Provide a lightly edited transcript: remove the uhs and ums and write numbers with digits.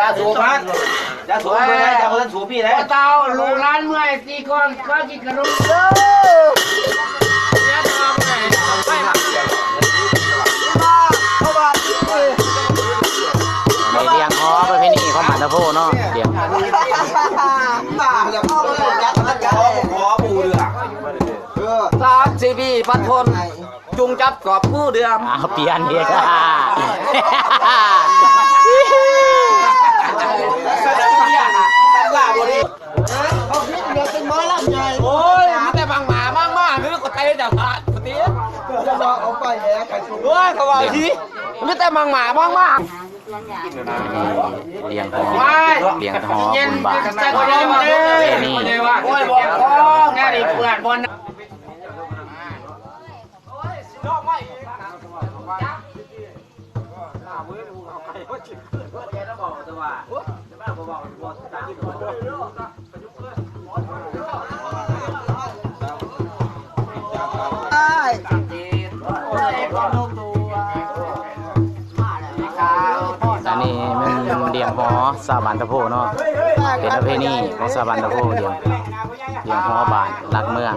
าสูบมันยาสูบเมื่อไรจะเพิ่นสูบพี่เลยเต่าลูกร้านเมื่อยตีก่อนก็กินกระดุมในเลี้ยงอ๋อประเพณีของหมาตะโพเนาะเลี้ยง ขอปูเดือ3 4 ปีพันคนจุงจับกอบผู้เดือม อ้าวเปลี่ยนเด็กโอ้ยมีแต่บางหมามากนี่ก็เตะจากขาดตีเอาไปแย่ไข่สุกด้วยเขาว่าทีมีแต่บางหมามากเลี้ยงหอเลี้ยงหอบุญบาทประเพณี โอ้ยบอกพ้องแน่ดิเพื่อนบนอันนี้มันเลี้ยงหอสาบานตะโพเนาะเป็นประเพณีของสาบานตะโพเลี้ยงหอบานรักเมือง